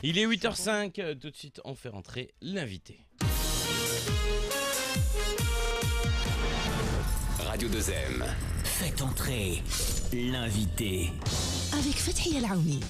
Il est 8h05, tout de suite on fait rentrer l'invité. Radio 2M. Faites entrer l'invité. Avec Fathia Laouni.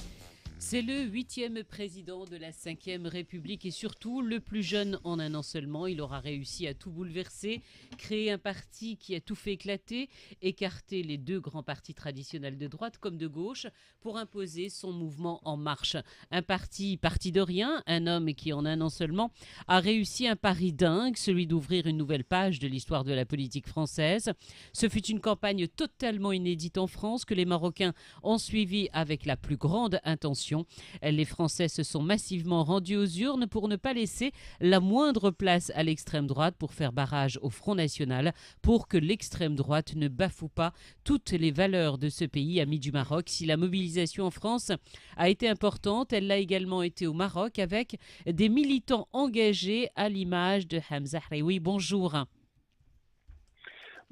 C'est le 8e président de la 5e République et surtout le plus jeune en un an seulement. Il aura réussi à tout bouleverser, créer un parti qui a tout fait éclater, écarter les deux grands partis traditionnels de droite comme de gauche pour imposer son mouvement En Marche. Un parti de rien, un homme qui en un an seulement a réussi un pari dingue, celui d'ouvrir une nouvelle page de l'histoire de la politique française. Ce fut une campagne totalement inédite en France que les Marocains ont suivie avec la plus grande intention. Les Français se sont massivement rendus aux urnes pour ne pas laisser la moindre place à l'extrême droite, pour faire barrage au Front National, pour que l'extrême droite ne bafoue pas toutes les valeurs de ce pays ami du Maroc. Si la mobilisation en France a été importante, elle l'a également été au Maroc avec des militants engagés à l'image de Hamza Hraoui. Bonjour.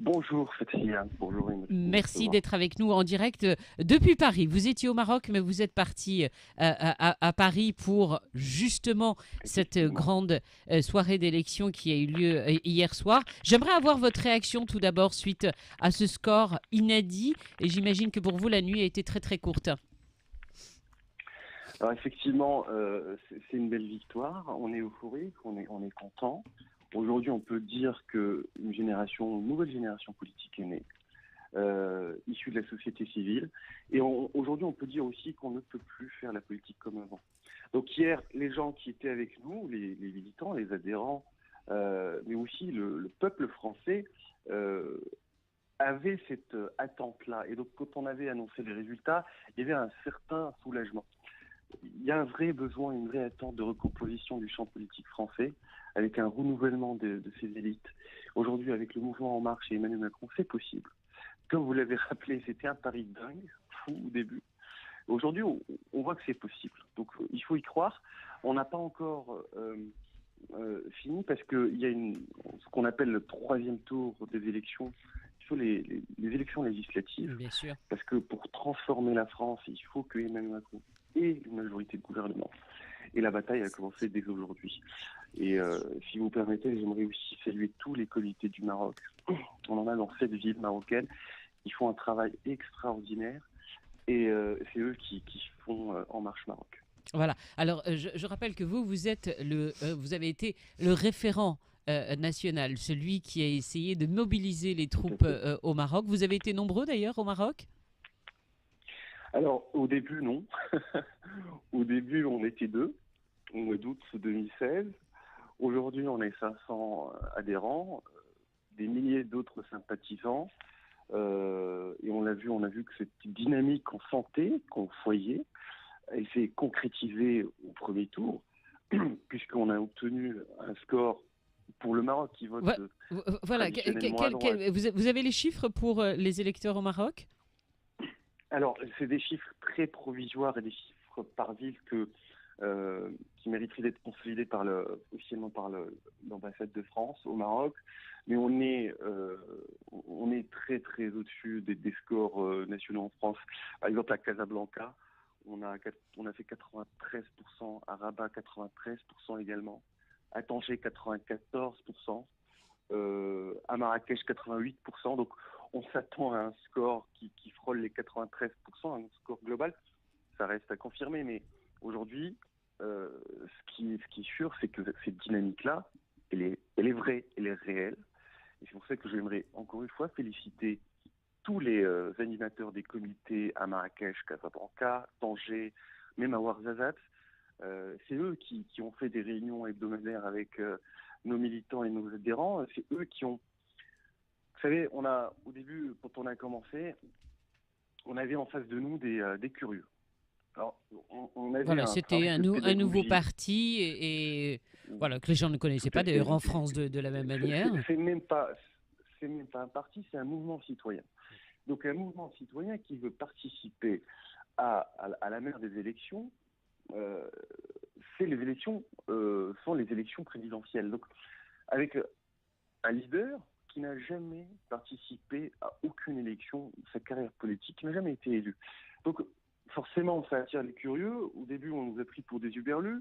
Bonjour Fathia, bonjour. Merci d'être avec nous en direct depuis Paris. Vous étiez au Maroc, mais vous êtes parti à Paris pour justement cette grande soirée d'élection qui a eu lieu hier soir. J'aimerais avoir votre réaction tout d'abord suite à ce score inédit. Et j'imagine que pour vous, la nuit a été très très courte. Alors effectivement, c'est une belle victoire. On est euphorique, on est content. Aujourd'hui, on peut dire une nouvelle génération politique est née, issue de la société civile. Et aujourd'hui, on peut dire aussi qu'on ne peut plus faire la politique comme avant. Donc hier, les gens qui étaient avec nous, les militants, les adhérents, mais aussi le peuple français, avaient cette attente-là. Et donc, quand on avait annoncé les résultats, il y avait un certain soulagement. Il y a un vrai besoin, une vraie attente de recomposition du champ politique français, avec un renouvellement de ces élites. Aujourd'hui, avec le mouvement En Marche et Emmanuel Macron, c'est possible. Comme vous l'avez rappelé, c'était un pari dingue, fou au début. Aujourd'hui, on voit que c'est possible. Donc, il faut y croire. On n'a pas encore fini parce qu'il y a ce qu'on appelle le troisième tour des élections, sur les élections législatives. Bien sûr. Parce que pour transformer la France, il faut que Emmanuel Macron ait une majorité de gouvernement. Et la bataille a commencé dès aujourd'hui. Et si vous permettez, j'aimerais aussi saluer tous les comités du Maroc. On en a dans 7 villes marocaines. Ils font un travail extraordinaire. Et c'est eux qui font En Marche Maroc. Voilà. Alors, je rappelle que vous avez été le référent national, celui qui a essayé de mobiliser les troupes au Maroc. Vous avez été nombreux d'ailleurs au Maroc ? Alors, au début, non. Au début, on était 2, au mois d'août 2016. Aujourd'hui, on est 500 adhérents, des milliers d'autres sympathisants. Et on a vu que cette dynamique qu'on sentait, qu'on voyait, elle s'est concrétisée au premier tour, puisqu'on a obtenu un score pour le Maroc qui vote voilà. traditionnellement à droite. Vous avez les chiffres pour les électeurs au Maroc ? Alors, c'est des chiffres très provisoires et des chiffres par ville qui mériteraient d'être consolidés officiellement par l'ambassade de France au Maroc. Mais on est très très au-dessus des scores nationaux en France. Par exemple, à Casablanca, on a fait 93%, à Rabat 93% également, à Tanger 94%. À Marrakech 88%, donc on s'attend à un score qui frôle les 93%, un score global. Ça reste à confirmer, mais aujourd'hui, ce qui est sûr, c'est que cette dynamique-là, elle est vraie, elle est réelle. Et c'est pour ça que j'aimerais encore une fois féliciter tous les animateurs des comités à Marrakech, Casablanca, Tanger, même à Ouarzazate. C'est eux qui ont fait des réunions hebdomadaires avec nos militants et nos adhérents. C'est eux qui ont... Vous savez, au début, quand on a commencé, on avait en face de nous des curieux. Alors, on avait c'était un nouveau parti et voilà, que les gens ne connaissaient pas d'ailleurs en France de la même manière. C'est même pas un parti, c'est un mouvement citoyen. Donc un mouvement citoyen qui veut participer à la mère des élections. Sont les élections présidentielles. Donc, avec un leader qui n'a jamais participé à aucune élection de sa carrière politique, qui n'a jamais été élu. Donc, forcément, ça attire les curieux. Au début, on nous a pris pour des hurluberlus,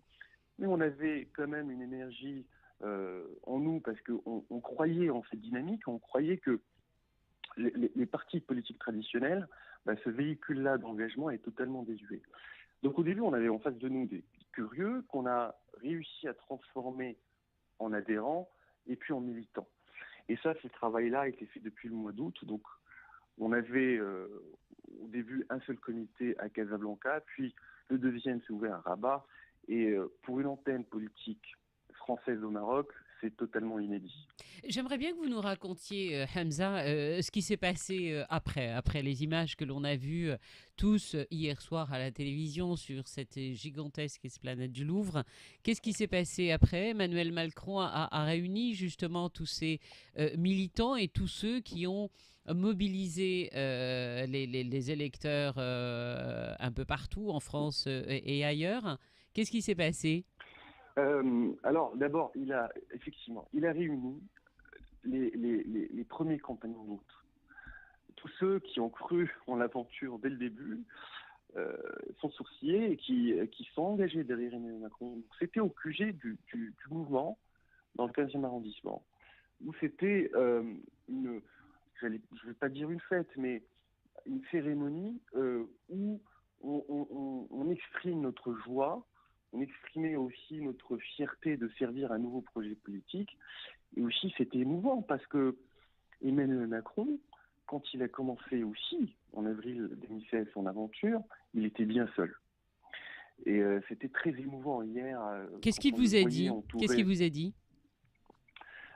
mais on avait quand même une énergie en nous parce qu'on croyait en cette dynamique, on croyait que les partis politiques traditionnels, ce véhicule-là d'engagement est totalement désuet. Donc au début, on avait en face de nous des curieux qu'on a réussi à transformer en adhérents et puis en militants. Et ça, ce travail-là a été fait depuis le mois d'août. Donc on avait au début un seul comité à Casablanca, puis le deuxième s'est ouvert à Rabat. Et pour une antenne politique française au Maroc, c'est totalement inédit. J'aimerais bien que vous nous racontiez, Hamza, ce qui s'est passé après les images que l'on a vues tous hier soir à la télévision sur cette gigantesque esplanade du Louvre. Qu'est-ce qui s'est passé après? Emmanuel Macron a réuni justement tous ces militants et tous ceux qui ont mobilisé les électeurs un peu partout en France et ailleurs. Qu'est-ce qui s'est passé? Alors d'abord, il a réuni les premiers compagnons d'autres. Tous ceux qui ont cru en l'aventure dès le début sont sourciliers et qui sont engagés derrière Emmanuel Macron. Donc, c'était au QG du mouvement dans le 15e arrondissement, où c'était je ne vais pas dire une fête, mais une cérémonie où on exprime notre joie. On exprimait aussi notre fierté de servir un nouveau projet politique. Et aussi, c'était émouvant parce que Emmanuel Macron, quand il a commencé aussi, en avril 2016, son aventure, il était bien seul. Et c'était très émouvant hier. Qu'est-ce qu'il vous a dit? Qu'est-ce qu'il vous a dit?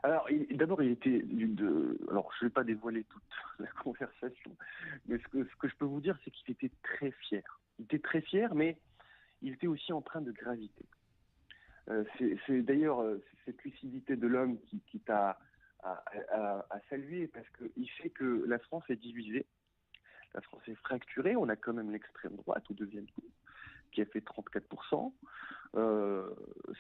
Alors, d'abord, il était alors, je ne vais pas dévoiler toute la conversation, mais ce que je peux vous dire, c'est qu'il était très fier. Il était très fier, mais il était aussi empreint de gravité. C'est d'ailleurs cette lucidité de l'homme qui t'a à saluer, parce qu'il sait que la France est divisée, la France est fracturée. On a quand même l'extrême droite au deuxième tour, qui a fait 34%.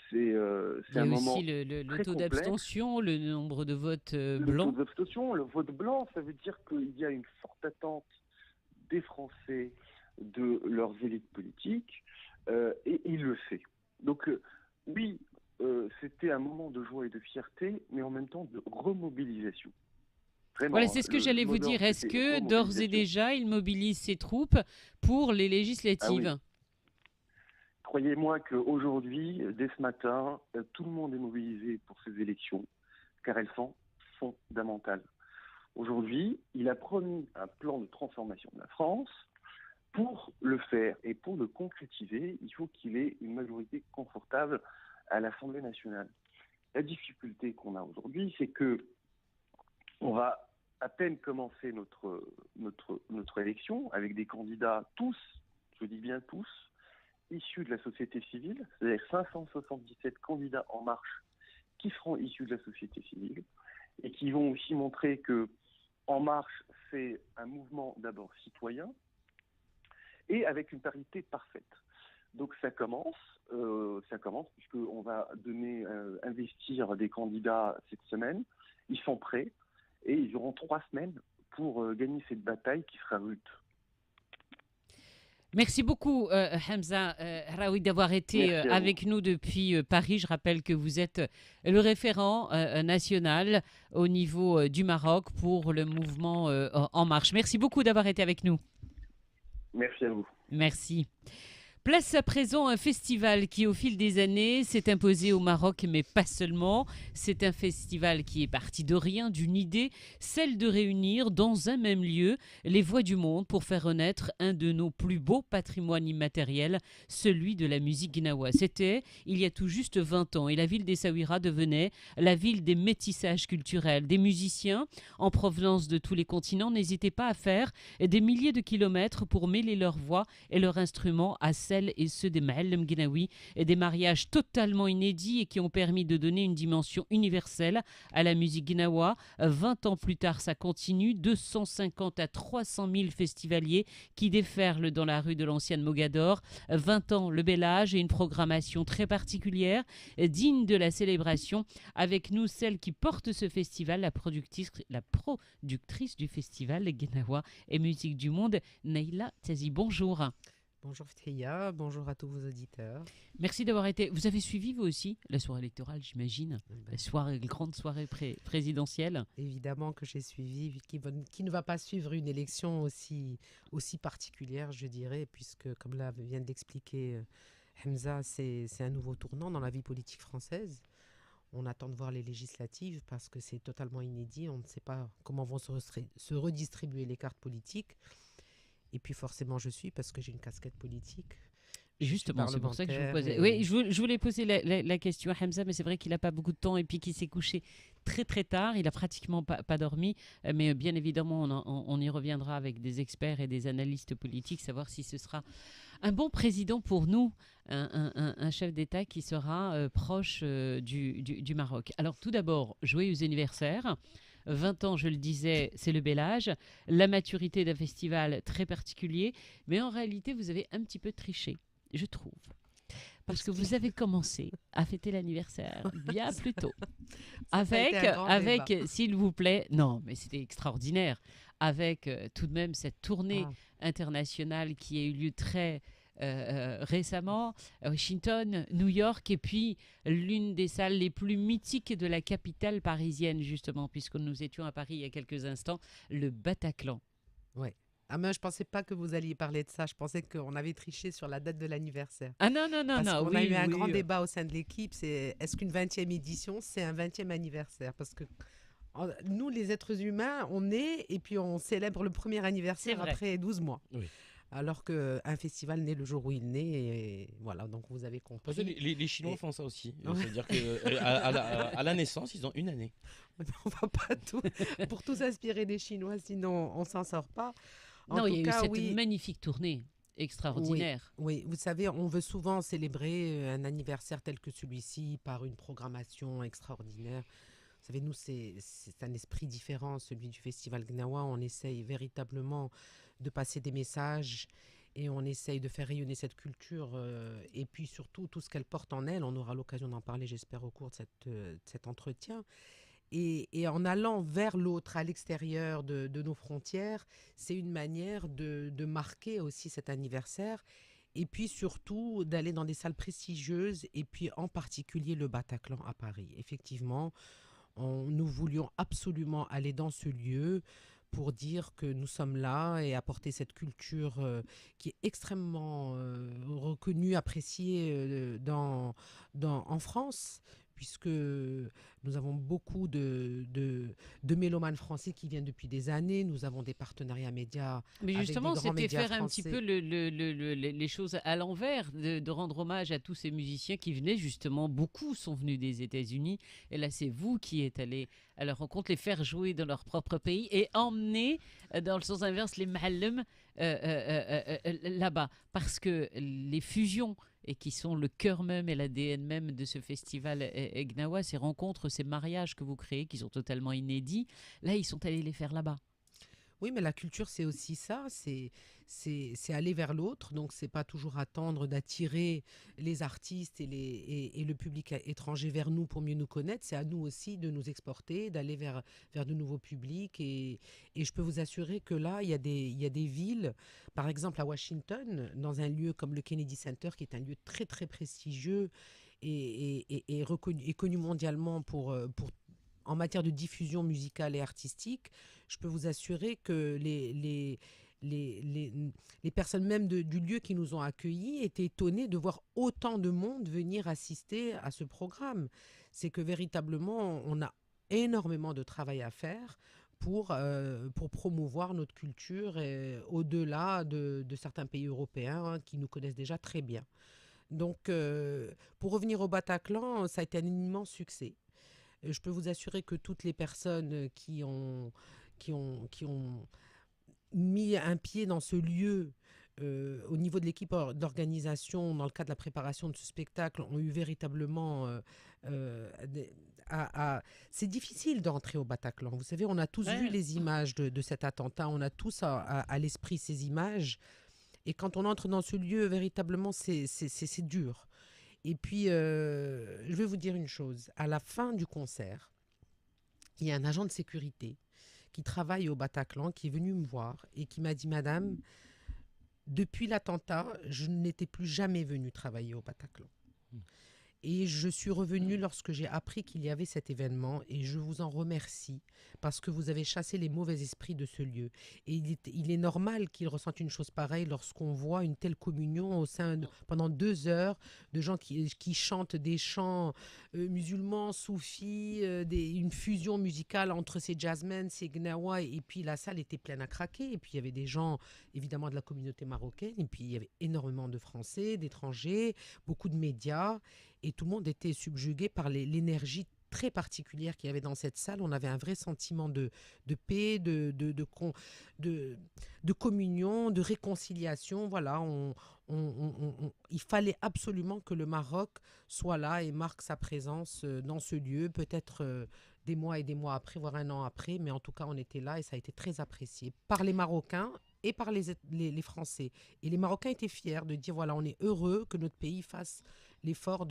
C'est un moment aussi le taux complexe. d'abstention, le nombre de votes blancs. Le taux d'abstention, le vote blanc, ça veut dire qu'il y a une forte attente des Français de leurs élites politiques. Et il le sait. Donc oui, c'était un moment de joie et de fierté, mais en même temps de remobilisation. Vraiment, voilà, c'est ce que j'allais vous dire. Est-ce que d'ores et déjà, il mobilise ses troupes pour les législatives? Ah oui. Croyez-moi qu'aujourd'hui, dès ce matin, tout le monde est mobilisé pour ces élections, car elles sont fondamentales. Aujourd'hui, il a promis un plan de transformation de la France. Pour le faire et pour le concrétiser, il faut qu'il ait une majorité confortable à l'Assemblée nationale. La difficulté qu'on a aujourd'hui, c'est que on va à peine commencer notre élection avec des candidats tous, je dis bien tous, issus de la société civile, c'est-à-dire 577 candidats en marche qui seront issus de la société civile et qui vont aussi montrer que En Marche, c'est un mouvement d'abord citoyen, et avec une parité parfaite. Donc ça commence puisqu'on va investir des candidats cette semaine. Ils sont prêts et ils auront 3 semaines pour gagner cette bataille qui sera rude. Merci beaucoup, Hamza Hraoui, d'avoir été avec nous depuis Paris. Je rappelle que vous êtes le référent national au niveau du Maroc pour le mouvement En Marche. Merci beaucoup d'avoir été avec nous. Merci à vous. Merci. Place à présent un festival qui, au fil des années, s'est imposé au Maroc, mais pas seulement. C'est un festival qui est parti de rien, d'une idée, celle de réunir dans un même lieu les voix du monde pour faire renaître un de nos plus beaux patrimoines immatériels, celui de la musique gnawa. C'était il y a tout juste 20 ans et la ville d'Essaouira devenait la ville des métissages culturels. Des musiciens en provenance de tous les continents n'hésitaient pas à faire des milliers de kilomètres pour mêler leur voix et leurs instruments à celle et ceux des Ma'allem Gnawi, et des mariages totalement inédits et qui ont permis de donner une dimension universelle à la musique gnawa. 20 ans plus tard, ça continue. 250 à 300 000 festivaliers qui déferlent dans la rue de l'ancienne Mogador. 20 ans, le bel âge et une programmation très particulière, digne de la célébration. Avec nous, celle qui porte ce festival, la productrice du festival Gnawa et musique du monde, Naïla Tazi. Bonjour. Bonjour Fthia, bonjour à tous vos auditeurs. Merci d'avoir été. Vous avez suivi vous aussi la soirée électorale, j'imagine, la grande soirée présidentielle. Évidemment que j'ai suivi, qui ne va pas suivre une élection aussi particulière, je dirais, puisque comme vient de l'expliquer Hamza, c'est un nouveau tournant dans la vie politique française. On attend de voir les législatives parce que c'est totalement inédit. On ne sait pas comment vont se redistribuer les cartes politiques. Et puis forcément, je suis parce que j'ai une casquette politique. Justement, c'est pour ça que je vous posais. Oui, je voulais poser la question à Hamza, mais c'est vrai qu'il n'a pas beaucoup de temps et puis qu'il s'est couché très très tard. Il n'a pratiquement pas dormi. Mais bien évidemment, on y reviendra avec des experts et des analystes politiques, savoir si ce sera un bon président pour nous, un chef d'État qui sera proche du Maroc. Alors tout d'abord, joyeux anniversaire. 20 ans, je le disais, c'est le bel âge. La maturité d'un festival très particulier. Mais en réalité, vous avez un petit peu triché, je trouve. Parce que vous avez commencé à fêter l'anniversaire bien plus tôt. Avec s'il vous plaît, non, mais c'était extraordinaire. Avec tout de même cette tournée internationale qui a eu lieu très récemment, Washington, New York, et puis l'une des salles les plus mythiques de la capitale parisienne, justement, puisque nous étions à Paris il y a quelques instants, le Bataclan. Oui. Ah mais je ne pensais pas que vous alliez parler de ça. Je pensais qu'on avait triché sur la date de l'anniversaire. Ah non. Parce qu'on a eu un grand débat au sein de l'équipe. Est-ce qu'une 20e édition, c'est un 20e anniversaire? Parce que nous, les êtres humains, on est et puis on célèbre le premier anniversaire après 12 mois. Oui. Alors qu'un festival naît le jour où il naît. Et voilà, donc vous avez compris. Les Chinois font ça aussi. C'est-à-dire qu'à la naissance, ils ont une année. On ne va pas pour tous s'inspirer des Chinois, sinon on ne s'en sort pas. Non, il y a eu cette magnifique tournée extraordinaire. Oui, vous savez, on veut souvent célébrer un anniversaire tel que celui-ci par une programmation extraordinaire. Vous savez, nous, c'est un esprit différent, celui du Festival Gnawa. On essaye véritablement de passer des messages et on essaye de faire rayonner cette culture et puis surtout tout ce qu'elle porte en elle. On aura l'occasion d'en parler, j'espère, au cours de cet entretien. Et en allant vers l'autre, à l'extérieur de nos frontières, c'est une manière de marquer aussi cet anniversaire et puis surtout d'aller dans des salles prestigieuses et puis en particulier le Bataclan à Paris. Effectivement, nous voulions absolument aller dans ce lieu pour dire que nous sommes là et apporter cette culture qui est extrêmement reconnue, appréciée en France, puisque nous avons beaucoup de mélomanes français qui viennent depuis des années. Nous avons des partenariats médias. Mais justement, avec des grands c'était médias faire français. Un petit peu les choses à l'envers, de rendre hommage à tous ces musiciens qui venaient justement. Beaucoup sont venus des États-Unis. Et là, c'est vous qui êtes allés à leur rencontre, les faire jouer dans leur propre pays et emmener, dans le sens inverse, les mahallem là-bas. Parce que les fusions et qui sont le cœur même et l'ADN même de ce festival Gnawa, ces rencontres, ces mariages que vous créez, qui sont totalement inédits, là, ils sont allés les faire là-bas. Oui, mais la culture, c'est aussi ça, c'est aller vers l'autre, donc c'est pas toujours attendre d'attirer les artistes et le public étranger vers nous pour mieux nous connaître, c'est à nous aussi de nous exporter, d'aller vers de nouveaux publics, et je peux vous assurer que là, il y a des villes, par exemple à Washington, dans un lieu comme le Kennedy Center, qui est un lieu très très prestigieux et connu mondialement pour en matière de diffusion musicale et artistique, je peux vous assurer que les personnes même du lieu qui nous ont accueillis étaient étonnées de voir autant de monde venir assister à ce programme. C'est que véritablement, on a énormément de travail à faire pour promouvoir notre culture au-delà de certains pays européens qui nous connaissent déjà très bien. Donc, pour revenir au Bataclan, ça a été un immense succès. Je peux vous assurer que toutes les personnes qui ont mis un pied dans ce lieu au niveau de l'équipe d'organisation, dans le cadre de la préparation de ce spectacle, ont eu véritablement... c'est difficile d'entrer au Bataclan. Vous savez, on a tous vu les images de cet attentat, on a tous à l'esprit ces images. Et quand on entre dans ce lieu, véritablement, c'est dur. Et puis, je vais vous dire une chose. À la fin du concert, il y a un agent de sécurité qui travaille au Bataclan, qui est venu me voir et qui m'a dit « Madame, Depuis l'attentat, je n'étais plus jamais venue travailler au Bataclan. Et je suis revenue lorsque j'ai appris qu'il y avait cet événement et je vous en remercie parce que vous avez chassé les mauvais esprits de ce lieu. Et il est normal qu'ils ressentent une chose pareille lorsqu'on voit une telle communion pendant 2 heures de gens qui chantent des chants musulmans, soufis, une fusion musicale entre ces jazzmen, ces gnawa, et puis la salle était pleine à craquer. Et puis il y avait des gens évidemment de la communauté marocaine et puis il y avait énormément de Français, d'étrangers, beaucoup de médias. Et tout le monde était subjugué par l'énergie très particulière qu'il y avait dans cette salle. On avait un vrai sentiment de paix, de communion, de réconciliation. Voilà, il fallait absolument que le Maroc soit là et marque sa présence dans ce lieu, peut-être des mois et des mois après, voire un an après. Mais en tout cas, on était là et ça a été très apprécié par les Marocains et par les Français. Et les Marocains étaient fiers de dire, voilà, on est heureux que notre pays fasse l'effort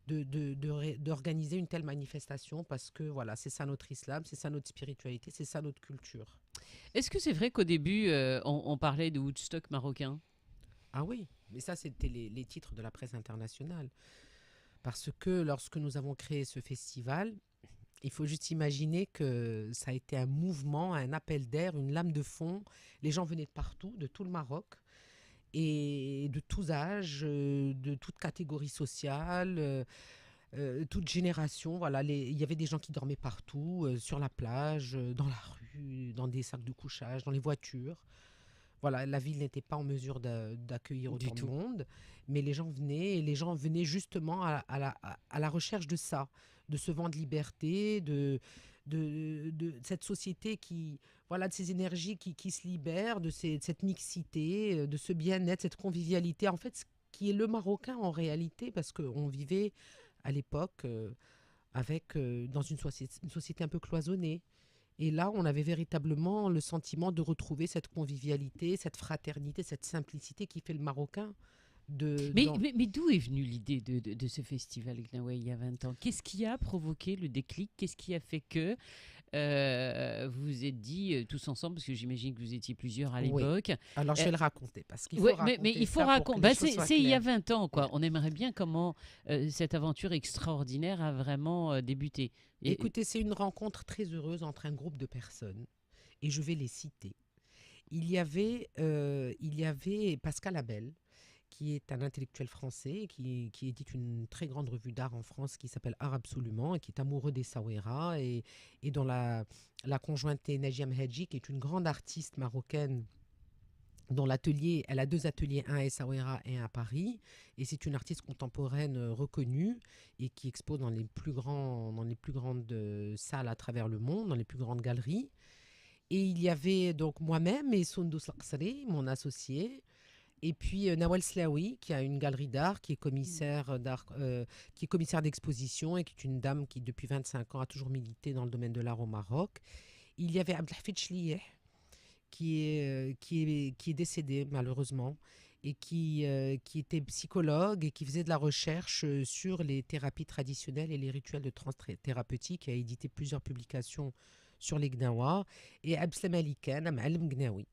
d'organiser une telle manifestation parce que voilà, c'est ça notre islam, c'est ça notre spiritualité, c'est ça notre culture. Est-ce que c'est vrai qu'au début, on parlait de Woodstock marocain? Ah oui, mais ça c'était les titres de la presse internationale. Parce que lorsque nous avons créé ce festival, il faut juste imaginer que ça a été un mouvement, un appel d'air, une lame de fond. Les gens venaient de partout, de tout le Maroc. Et de tous âges, de toute catégorie sociale, toute génération. Voilà, il y avait des gens qui dormaient partout, sur la plage, dans la rue, dans des sacs de couchage, dans les voitures. Voilà, la ville n'était pas en mesure d'accueillir autant de monde, mais les gens venaient, et les gens venaient justement à la recherche de ça, de ce vent de liberté, de cette société voilà, de ces énergies qui se libèrent, de cette mixité, de ce bien-être, cette convivialité. En fait, ce qui est le Marocain en réalité, parce qu'on vivait à l'époque dans une société un peu cloisonnée. Et là, on avait véritablement le sentiment de retrouver cette convivialité, cette fraternité, cette simplicité qui fait le Marocain. Mais d'où est venue l'idée de ce festival Gnawa il y a 20 ans? Qu'est-ce qui a provoqué le déclic? Qu'est-ce qui a fait que vous vous êtes dit tous ensemble, parce que j'imagine que vous étiez plusieurs à l'époque. Oui. Alors je vais le raconter parce qu'il faut raconter. Mais il faut raconter. C'est il y a 20 ans, quoi. On aimerait bien comment cette aventure extraordinaire a vraiment débuté. Écoutez, c'est une rencontre très heureuse entre un groupe de personnes et je vais les citer. Il y avait Pascal Abel, qui est un intellectuel français, qui édite une très grande revue d'art en France qui s'appelle Art Absolument et qui est amoureux des Saouira et dont la conjointe est Najia Mhadji, qui est une grande artiste marocaine dont elle a 2 ateliers, un à Essaouira et un à Paris. Et c'est une artiste contemporaine reconnue et qui expose dans les plus grandes salles à travers le monde, dans les plus grandes galeries. Et il y avait donc moi-même et Soundous Laqsari, mon associé. Et puis Nawal Slaoui, qui a une galerie d'art, qui est commissaire d'exposition et qui est une dame qui, depuis 25 ans, a toujours milité dans le domaine de l'art au Maroc. Il y avait Abdelhafid Chliyeh, qui est décédé malheureusement, et qui était psychologue et qui faisait de la recherche sur les thérapies traditionnelles et les rituels de trans thérapeutique, qui a édité plusieurs publications sur les Gnawa, et Abslam Ali Khan, Ma'alem Gnawi.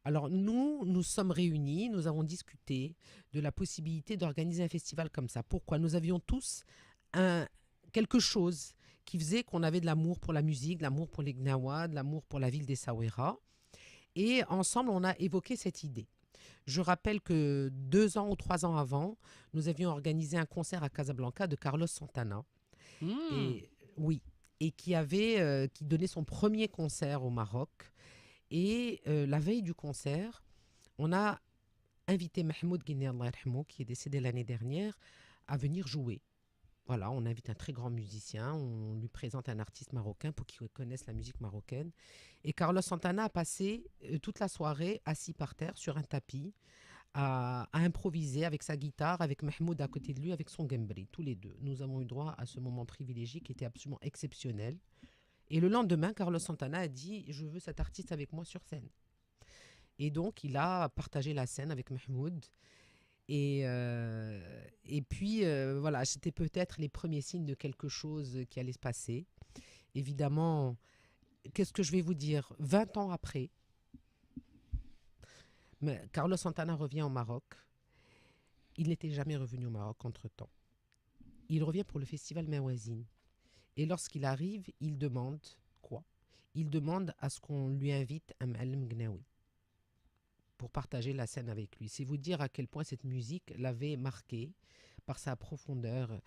Alors nous sommes réunis, nous avons discuté de la possibilité d'organiser un festival comme ça. Pourquoi? Nous avions tous quelque chose qui faisait qu'on avait de l'amour pour la musique, de l'amour pour les Gnawa, de l'amour pour la ville d'Essaouira. Et ensemble, on a évoqué cette idée. Je rappelle que 2 ans ou 3 ans avant, nous avions organisé un concert à Casablanca de Carlos Santana. Et, oui, et qui donnait son premier concert au Maroc. Et la veille du concert, on a invité Mahmoud Guinée, qui est décédé l'année dernière, à venir jouer. Voilà, on invite un très grand musicien, on lui présente un artiste marocain pour qu'il connaisse la musique marocaine. Et Carlos Santana a passé toute la soirée assis par terre sur un tapis, à improviser avec sa guitare, avec Mahmoud à côté de lui, avec son gembri, tous les deux. Nous avons eu droit à ce moment privilégié qui était absolument exceptionnel. Et le lendemain, Carlos Santana a dit « Je veux cet artiste avec moi sur scène ». Et donc, il a partagé la scène avec Mahmoud. Et puis, voilà, c'était peut-être les premiers signes de quelque chose qui allait se passer. Évidemment, qu'est-ce que je vais vous dire? 20 ans après, Mais Carlos Santana revient au Maroc. Il n'était jamais revenu au Maroc entre-temps. Il revient pour le festival Mawazine. Et lorsqu'il arrive, il demande quoi? Il demande à ce qu'on lui invite un M'Alem Gnawi pour partager la scène avec lui. C'est vous dire à quel point cette musique l'avait marqué par sa profondeur.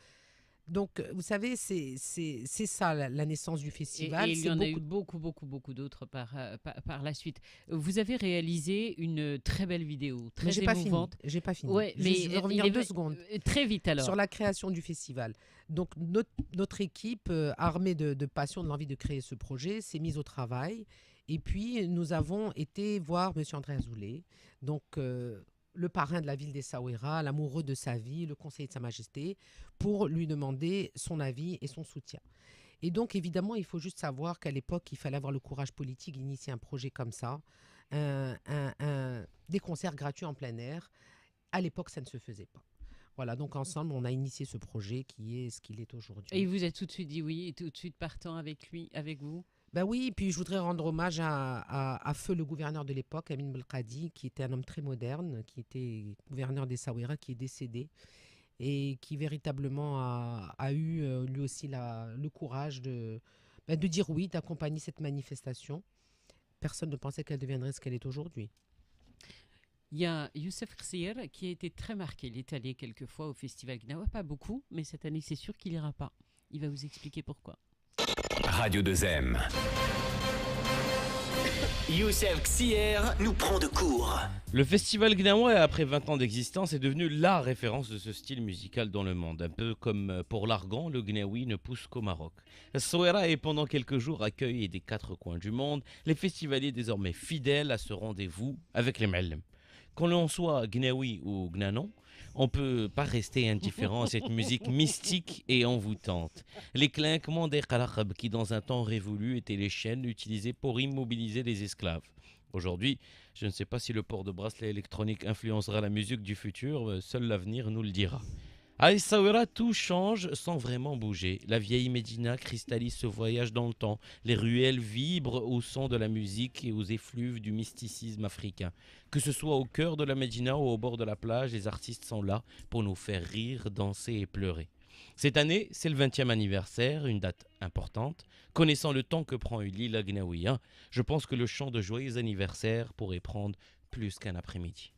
Donc, vous savez, c'est ça la naissance du festival. Et il y en a eu beaucoup d'autres par la suite. Vous avez réalisé une très belle vidéo, très émouvante. J'ai pas fini. Ouais, mais je vais revenir 2 secondes. Très vite alors. Sur la création du festival. Donc, notre équipe, armée de passion, de l'envie de créer ce projet, s'est mise au travail. Et puis, nous avons été voir M. André Azoulay, donc le parrain de la ville d'Essaouira, l'amoureux de sa vie, le conseiller de Sa Majesté, pour lui demander son avis et son soutien. Et donc, évidemment, il faut juste savoir qu'à l'époque, il fallait avoir le courage politique d'initier un projet comme ça, des concerts gratuits en plein air. À l'époque, ça ne se faisait pas. Voilà, donc ensemble, on a initié ce projet qui est ce qu'il est aujourd'hui. Et vous êtes tout de suite dit oui, et tout de suite partant avec vous? Ben oui, puis je voudrais rendre hommage à feu le gouverneur de l'époque, Amin Belkadi, qui était un homme très moderne, qui était gouverneur d'Essaouira, qui est décédé et qui véritablement a eu lui aussi le courage de dire oui, d'accompagner cette manifestation. Personne ne pensait qu'elle deviendrait ce qu'elle est aujourd'hui. Il y a Youssef Ksir qui a été très marqué. Il est allé quelques fois au Festival Gnawa, pas beaucoup, mais cette année c'est sûr qu'il n'ira pas. Il va vous expliquer pourquoi. Radio 2M. Youssef Ksir nous prend de court. Le festival Gnawa, après 20 ans d'existence, est devenu la référence de ce style musical dans le monde. Un peu comme pour l'Argan, le Gnawi ne pousse qu'au Maroc. Essaouira est pendant quelques jours accueilli des 4 coins du monde les festivaliers désormais fidèles à ce rendez-vous avec les M'Alem. Qu'on l'on soit Gnawi ou Gnanon, on ne peut pas rester indifférent à cette musique mystique et envoûtante. Les clinquements des qaraqab qui dans un temps révolu étaient les chaînes utilisées pour immobiliser les esclaves. Aujourd'hui, je ne sais pas si le port de bracelet électronique influencera la musique du futur, seul l'avenir nous le dira. À Essaouira, tout change sans vraiment bouger. La vieille Médina cristallise ce voyage dans le temps. Les ruelles vibrent au son de la musique et aux effluves du mysticisme africain. Que ce soit au cœur de la Médina ou au bord de la plage, les artistes sont là pour nous faire rire, danser et pleurer. Cette année, c'est le 20e anniversaire, une date importante. Connaissant le temps que prend l'île Gnawiya, je pense que le chant de joyeux anniversaire pourrait prendre plus qu'un après-midi.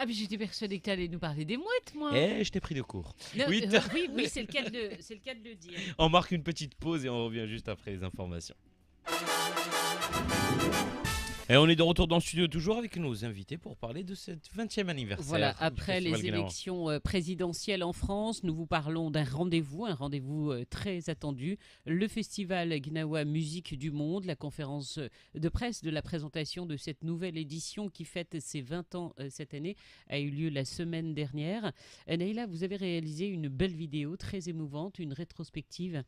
Ah, mais j'étais persuadée que tu allais nous parler des mouettes, moi. Je t'ai pris de court. Non, Oui, oui, c'est le cas de le dire. On marque une petite pause et on revient juste après les informations. Et on est de retour dans le studio toujours avec nos invités pour parler de ce 20e anniversaire. Voilà, après les élections présidentielles en France, nous vous parlons d'un rendez-vous, très attendu, le Festival Gnawa Musique du Monde, la conférence de presse de la présentation de cette nouvelle édition qui fête ses 20 ans cette année, a eu lieu la semaine dernière. Naïla, vous avez réalisé une belle vidéo très émouvante, une rétrospective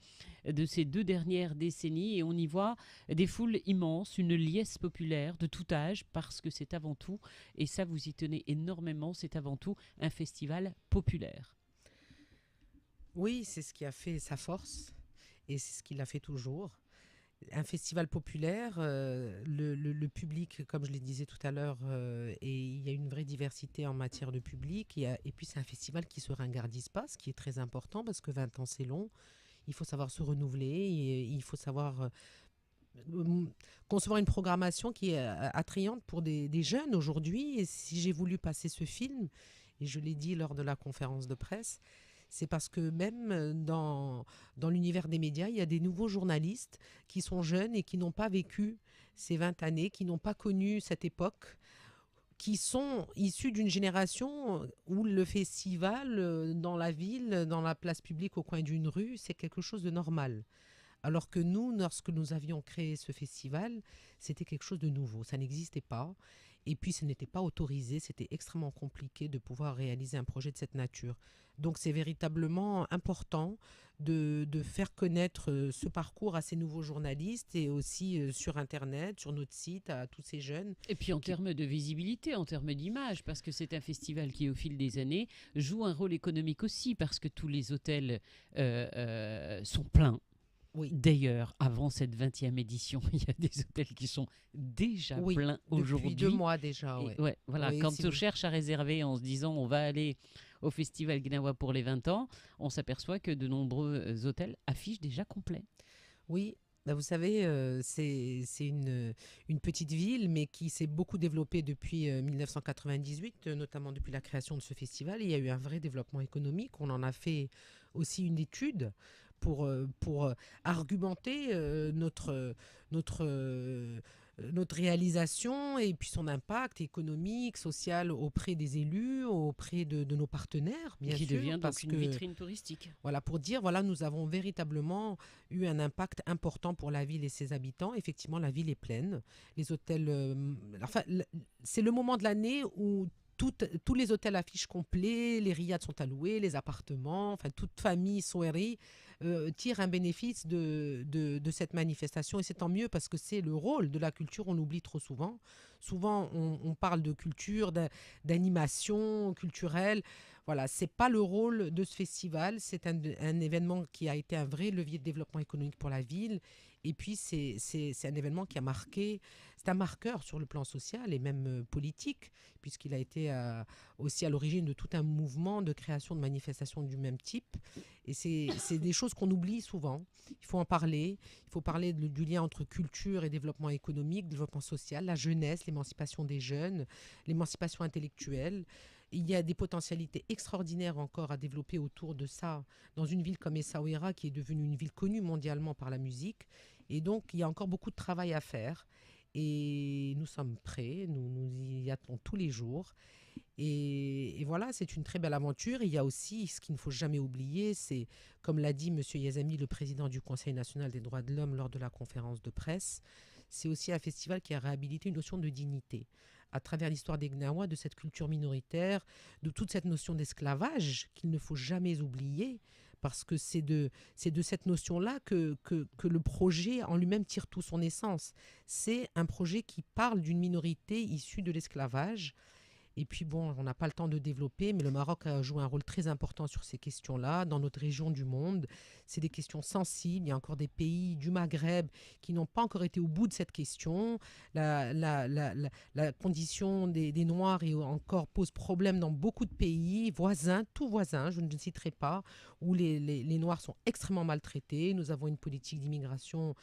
de ces 2 dernières décennies et on y voit des foules immenses, une liesse populaire de tout âge parce que c'est avant tout, et ça vous y tenez énormément, c'est avant tout un festival populaire. Oui, c'est ce qui a fait sa force et c'est ce qu'il a fait toujours. Un festival populaire, le public, comme je le disais tout à l'heure, et il y a une vraie diversité en matière de public et puis c'est un festival qui ne se ringardise pas, ce qui est très important parce que 20 ans c'est long, il faut savoir se renouveler, et il faut savoir concevoir une programmation qui est attrayante pour des jeunes aujourd'hui. Et si j'ai voulu passer ce film, et je l'ai dit lors de la conférence de presse, c'est parce que même dans l'univers des médias, il y a des nouveaux journalistes qui sont jeunes et qui n'ont pas vécu ces 20 années, qui n'ont pas connu cette époque, qui sont issus d'une génération où le festival dans la ville, dans la place publique, au coin d'une rue, c'est quelque chose de normal. Alors que nous, lorsque nous avions créé ce festival, c'était quelque chose de nouveau. Ça n'existait pas. Et puis, ce n'était pas autorisé. C'était extrêmement compliqué de pouvoir réaliser un projet de cette nature. Donc, c'est véritablement important de faire connaître ce parcours à ces nouveaux journalistes et aussi sur Internet, sur notre site, à tous ces jeunes. Et puis en termes de visibilité, en termes d'image, parce que c'est un festival qui, au fil des années, joue un rôle économique aussi, parce que tous les hôtels sont pleins. Oui. D'ailleurs, avant cette 20e édition, il y a des hôtels qui sont déjà Oui, pleins depuis aujourd'hui. 2 mois déjà, Et ouais. ouais, voilà, Oui, quand si on vous- cherche à réserver en se disant on va aller au Festival Gnawa pour les 20 ans, on s'aperçoit que de nombreux hôtels affichent déjà complet. Oui, bah, vous savez, c'est une petite ville, mais qui s'est beaucoup développée depuis 1998, notamment depuis la création de ce festival. Il y a eu un vrai développement économique. On en a fait aussi une étude pour argumenter notre réalisation et puis son impact économique, social auprès des élus, auprès de nos partenaires, bien qui sûr. devient donc parce une que vitrine touristique. voilà, pour dire, voilà, nous avons véritablement eu un impact important pour la ville et ses habitants. Effectivement, la ville est pleine. Les hôtels, c'est le moment de l'année où tous les hôtels affichent complets, les riads sont alloués, les appartements, enfin, toute famille, Soueri, tire un bénéfice de cette manifestation. Et c'est tant mieux parce que c'est le rôle de la culture, on l'oublie trop souvent. Souvent, on parle de culture, d'animation culturelle. Voilà, c'est pas le rôle de ce festival. C'est un événement qui a été un vrai levier de développement économique pour la ville. Et puis, c'est un événement qui a marqué, c'est un marqueur sur le plan social et même politique, puisqu'il a été aussi à l'origine de tout un mouvement de création de manifestations du même type. Et c'est des choses qu'on oublie souvent. Il faut en parler. Il faut parler du lien entre culture et développement économique, développement social, la jeunesse, l'émancipation des jeunes, l'émancipation intellectuelle. Il y a des potentialités extraordinaires encore à développer autour de ça dans une ville comme Essaouira qui est devenue une ville connue mondialement par la musique. Et donc, il y a encore beaucoup de travail à faire. Et nous sommes prêts, nous y attendons tous les jours. Et voilà, c'est une très belle aventure. Il y a aussi, ce qu'il ne faut jamais oublier, c'est, comme l'a dit M. Yazami, le président du Conseil national des droits de l'homme lors de la conférence de presse, c'est aussi un festival qui a réhabilité une notion de dignité à travers l'histoire des Gnawa, de cette culture minoritaire, de toute cette notion d'esclavage qu'il ne faut jamais oublier, parce que c'est de cette notion-là que le projet en lui-même tire tout son essence. C'est un projet qui parle d'une minorité issue de l'esclavage. Et puis bon, on n'a pas le temps de développer, mais le Maroc a joué un rôle très important sur ces questions-là, dans notre région du monde. C'est des questions sensibles. Il y a encore des pays du Maghreb qui n'ont pas encore été au bout de cette question. La condition des Noirs encore pose problème dans beaucoup de pays voisins, tout voisins, je ne citerai pas, où les Noirs sont extrêmement maltraités. Nous avons une politique d'immigration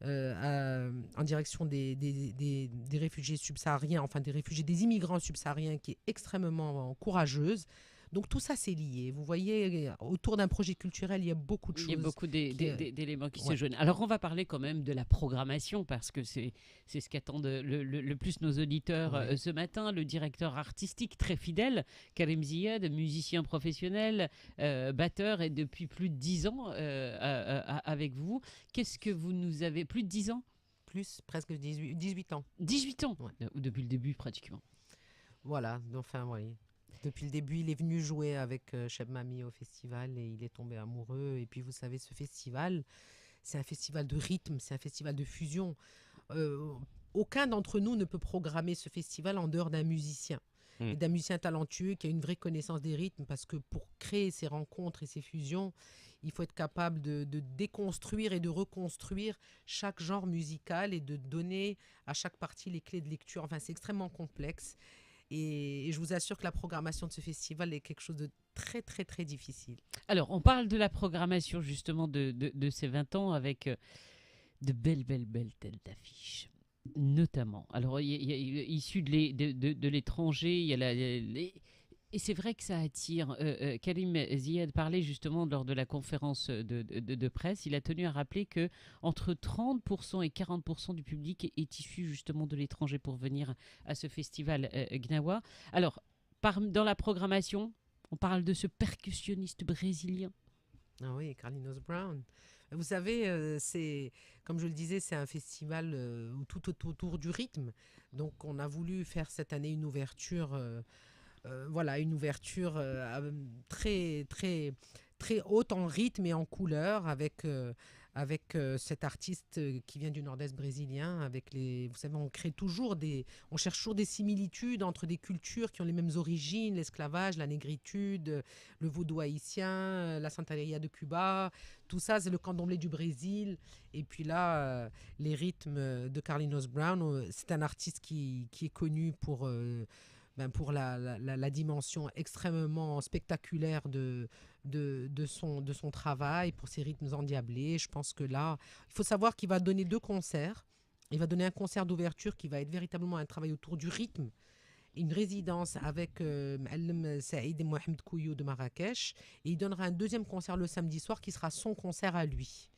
en direction des réfugiés subsahariens, enfin des immigrants subsahariens qui est extrêmement courageuse. Donc tout ça, c'est lié. Vous voyez, autour d'un projet culturel, il y a beaucoup de choses. Il y a beaucoup d'éléments qui se Ouais. joignent. Alors on va parler quand même de la programmation parce que c'est ce qu'attendent le plus nos auditeurs Ouais. ce matin. Le directeur artistique très fidèle, Karim Ziad, musicien professionnel, batteur et depuis plus de 10 ans avec vous. Qu'est-ce que vous nous avez... Plus de 10 ans? Plus, presque 18 ans. 18 ans Ouais. Depuis le début pratiquement. Voilà, enfin, oui. Depuis le début, il est venu jouer avec Cheb Mami au festival et il est tombé amoureux. Et puis, vous savez, ce festival, c'est un festival de rythme, c'est un festival de fusion. Aucun d'entre nous ne peut programmer ce festival en dehors d'un musicien. Et d'un musicien talentueux qui a une vraie connaissance des rythmes, parce que pour créer ces rencontres et ces fusions, il faut être capable de déconstruire et de reconstruire chaque genre musical et de donner à chaque partie les clés de lecture. Enfin, c'est extrêmement complexe. Et je vous assure que la programmation de ce festival est quelque chose de très, très, très difficile. Alors on parle de la programmation justement de ces 20 ans avec de belles têtes d'affiches. Notamment, alors issus de l'étranger, il y a et c'est vrai que ça attire. Karim Ziad parlait justement lors de la conférence de presse. Il a tenu à rappeler que entre 30% et 40% du public est issu justement de l'étranger pour venir à ce festival Gnawa. Alors, dans la programmation, on parle de ce percussionniste brésilien. Ah oui, Carlinhos Brown. Vous savez, c'est, comme je le disais, c'est un festival tout autour du rythme. Donc, on a voulu faire cette année une ouverture, une ouverture très, très, très haute en rythme et en couleur, avec avec cet artiste qui vient du nord-est brésilien. Vous savez, on cherche toujours des similitudes entre des cultures qui ont les mêmes origines, l'esclavage, la négritude, le vaudou haïtien, la santeria de Cuba. Tout ça, c'est le candomblé du Brésil. Et puis là, les rythmes de Carlinhos Brown. C'est un artiste qui est connu pour la dimension extrêmement spectaculaire de son travail, pour ses rythmes endiablés. Je pense que là, il faut savoir qu'il va donner 2 concerts. Il va donner un concert d'ouverture qui va être véritablement un travail autour du rythme, une résidence avec M'Alem Saïd et Mohamed Kouyou de Marrakech. Et il donnera un 2e concert le samedi soir qui sera son concert à lui.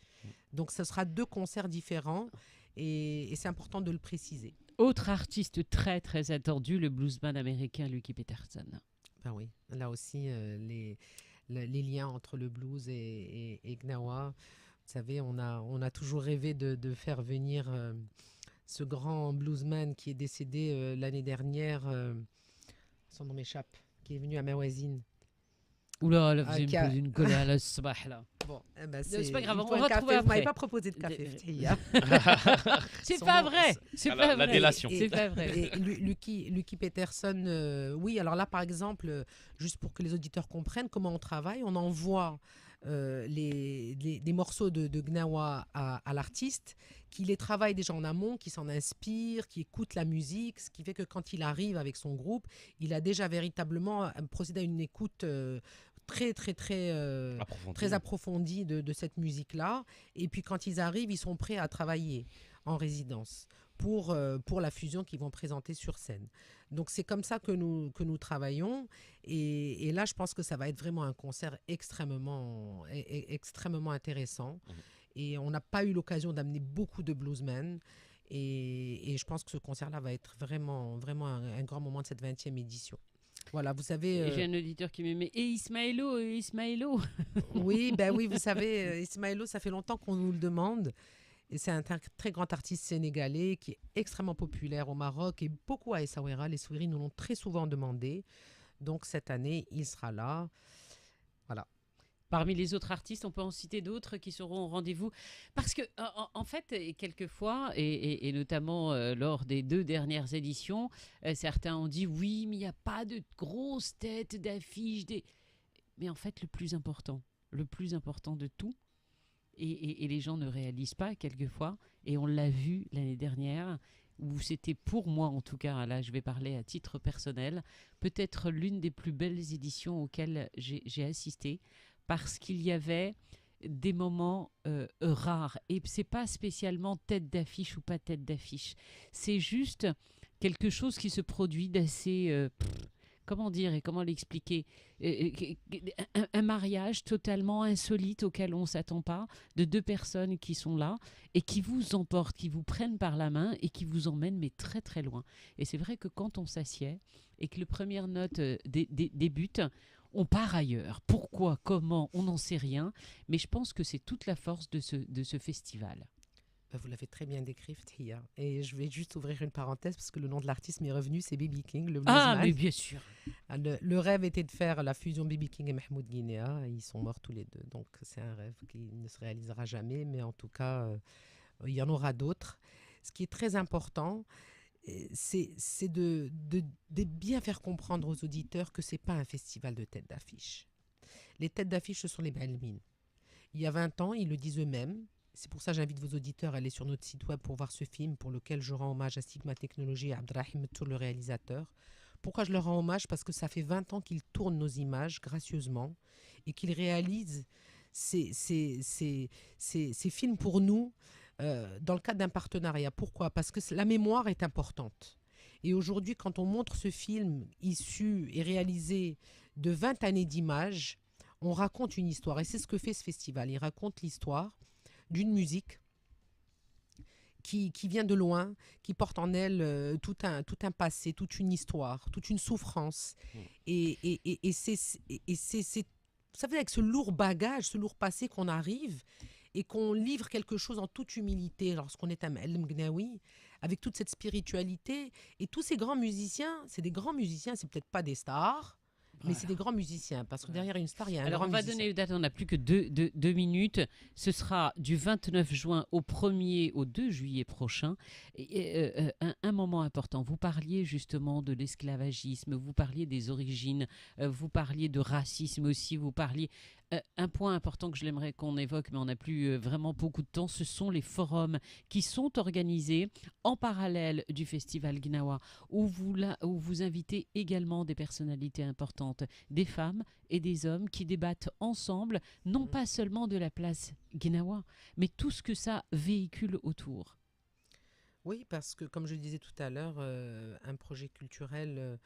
Donc ce sera 2 concerts différents et c'est important de le préciser. Autre artiste très très attendu, le bluesman américain Lucky Peterson. Ben oui, là aussi, les liens entre le blues et Gnawa. Vous savez, on a toujours rêvé de faire venir ce grand bluesman qui est décédé l'année dernière. Son nom m'échappe, qui est venu à Mawazine. Oula, là, vous avez posé une colle à la sabah, là. Bon, c'est pas grave, on faut va un café. trouver Vous m'avez après. pas proposé de café, Fthia. C'est Son pas nom, vrai. C'est Ah, pas la vrai. délation. C'est pas vrai. Et Lucky Peterson, oui, alors là, par exemple, juste pour que les auditeurs comprennent comment on travaille, on envoie des morceaux de Gnawa à l'artiste, qui les travaille déjà en amont, qui s'en inspire, qui écoute la musique, ce qui fait que quand il arrive avec son groupe, il a déjà véritablement procédé à une écoute très approfondie de cette musique-là. Et puis quand ils arrivent, ils sont prêts à travailler en résidence pour la fusion qu'ils vont présenter sur scène. Donc c'est comme ça que nous travaillons. Et là, je pense que ça va être vraiment un concert extrêmement intéressant. Et on n'a pas eu l'occasion d'amener beaucoup de bluesmen. Et je pense que ce concert-là va être vraiment, vraiment un grand moment de cette 20e édition. Voilà, vous savez... J'ai un auditeur qui me met « Et Ismaëlo, Ismaëlo !» Oui, vous savez, Ismaëlo, ça fait longtemps qu'on nous le demande. Et c'est un très grand artiste sénégalais qui est extrêmement populaire au Maroc et beaucoup à Essaouira. Les Souris nous l'ont très souvent demandé. Donc cette année, il sera là. Voilà. Parmi les autres artistes, on peut en citer d'autres qui seront au rendez-vous. Parce que, en fait, quelquefois, et notamment lors des 2 dernières éditions, certains ont dit oui, mais il n'y a pas de grosses têtes d'affiche. Mais en fait, le plus important de tout, et les gens ne réalisent pas quelquefois, et on l'a vu l'année dernière, où c'était pour moi en tout cas, là je vais parler à titre personnel, peut-être l'une des plus belles éditions auxquelles j'ai assisté, parce qu'il y avait des moments rares. Et c'est pas spécialement tête d'affiche ou pas tête d'affiche. C'est juste quelque chose qui se produit d'assez... comment dire et comment l'expliquer, un mariage totalement insolite auquel on ne s'attend pas, de 2 personnes qui sont là et qui vous emportent, qui vous prennent par la main et qui vous emmènent mais très très loin. Et c'est vrai que quand on s'assied et que les premières notes débutent, on part ailleurs. Pourquoi, comment, on n'en sait rien, mais je pense que c'est toute la force de ce festival. Vous l'avez très bien décrit, Fthia. Et je vais juste ouvrir une parenthèse parce que le nom de l'artiste m'est revenu, c'est B.B. King, le bluesman. Ah, mais bien sûr. Le rêve était de faire la fusion B.B. King et Mahmoud Guinea. Ils sont morts tous les 2, donc c'est un rêve qui ne se réalisera jamais, mais en tout cas, il y en aura d'autres. Ce qui est très important, c'est de bien faire comprendre aux auditeurs que ce n'est pas un festival de têtes d'affiche. Les têtes d'affiche, ce sont les Belmines. Il y a 20 ans, ils le disent eux-mêmes. C'est pour ça que j'invite vos auditeurs à aller sur notre site web pour voir ce film, pour lequel je rends hommage à Sigma Technologies et à Abdrahim Tour, le réalisateur. Pourquoi je leur rends hommage? Parce que ça fait 20 ans qu'ils tournent nos images gracieusement et qu'ils réalisent ces films pour nous dans le cadre d'un partenariat. Pourquoi? Parce que la mémoire est importante. Et aujourd'hui, quand on montre ce film issu et réalisé de 20 années d'images, on raconte une histoire. Et c'est ce que fait ce festival. Il raconte l'histoire d'une musique qui vient de loin, qui porte en elle tout un passé, toute une histoire, toute une souffrance. Et c'est ça fait avec ce lourd bagage, ce lourd passé qu'on arrive et qu'on livre quelque chose en toute humilité lorsqu'on est un M'Alem Gnawi, avec toute cette spiritualité. Et tous ces grands musiciens, c'est des grands musiciens, c'est peut-être pas des stars, Mais c'est des grands musiciens, parce que derrière une star, il y a un Alors, grand on va musicien. donner les dates, on n'a plus que deux minutes. Ce sera du 29 juin au 1er au 2 juillet prochain. Un moment important, vous parliez justement de l'esclavagisme, vous parliez des origines, vous parliez de racisme aussi, vous parliez... un point important que je l'aimerais qu'on évoque, mais on n'a plus vraiment beaucoup de temps, ce sont les forums qui sont organisés en parallèle du festival Gnawa, où vous invitez également des personnalités importantes, des femmes et des hommes qui débattent ensemble, non pas seulement de la place Gnawa, mais tout ce que ça véhicule autour. Oui, parce que comme je le disais tout à l'heure, un projet culturel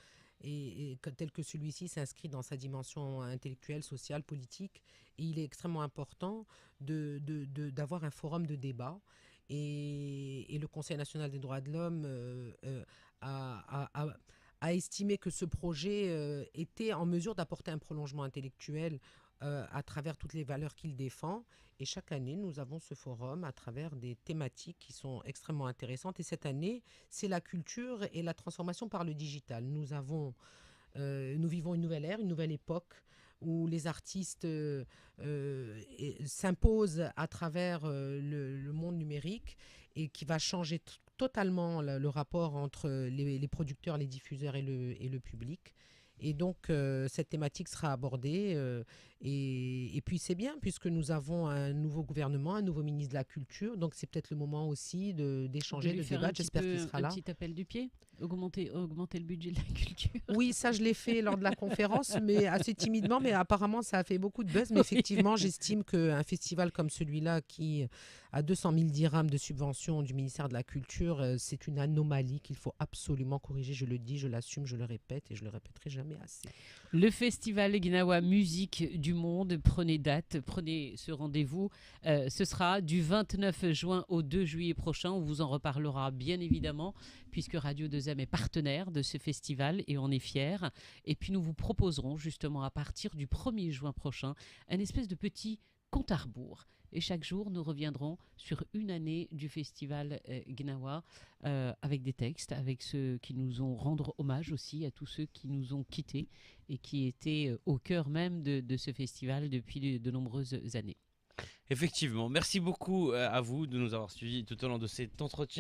tel que celui-ci s'inscrit dans sa dimension intellectuelle, sociale, politique. Et il est extrêmement important d'avoir un forum de débat. Et le Conseil national des droits de l'homme a estimé que ce projet était en mesure d'apporter un prolongement intellectuel à travers toutes les valeurs qu'il défend. Et chaque année, nous avons ce forum à travers des thématiques qui sont extrêmement intéressantes. Et cette année, c'est la culture et la transformation par le digital. Nous vivons une nouvelle ère, une nouvelle époque où les artistes s'imposent à travers le monde numérique et qui va changer totalement le rapport entre les producteurs, les diffuseurs et le public. Et donc, cette thématique sera abordée. Et puis, c'est bien, puisque nous avons un nouveau gouvernement, un nouveau ministre de la Culture. Donc, c'est peut-être le moment aussi d'échanger, de débattre. J'espère qu'il sera là. Un petit appel du pied, augmenter le budget de la culture. Oui, ça, je l'ai fait lors de la conférence, mais assez timidement. Mais apparemment, ça a fait beaucoup de buzz. Mais effectivement, j'estime qu'un festival comme celui-là, qui a 200 000 dirhams de subvention du ministère de la Culture, c'est une anomalie qu'il faut absolument corriger. Je le dis, je l'assume, je le répète et je le répéterai jamais assez. Le festival Gnawa Musique du Monde, prenez date, prenez ce rendez-vous. Ce sera du 29 juin au 2 juillet prochain. On vous en reparlera bien évidemment, puisque Radio 2M est partenaire de ce festival et on est fiers. Et puis nous vous proposerons justement à partir du 1er juin prochain un espèce de petit compte à rebours. Et chaque jour, nous reviendrons sur une année du festival Gnawa avec des textes, avec ceux qui nous ont rendre hommage aussi à tous ceux qui nous ont quittés et qui étaient au cœur même de ce festival depuis de nombreuses années. Effectivement, merci beaucoup à vous de nous avoir suivis tout au long de cet entretien.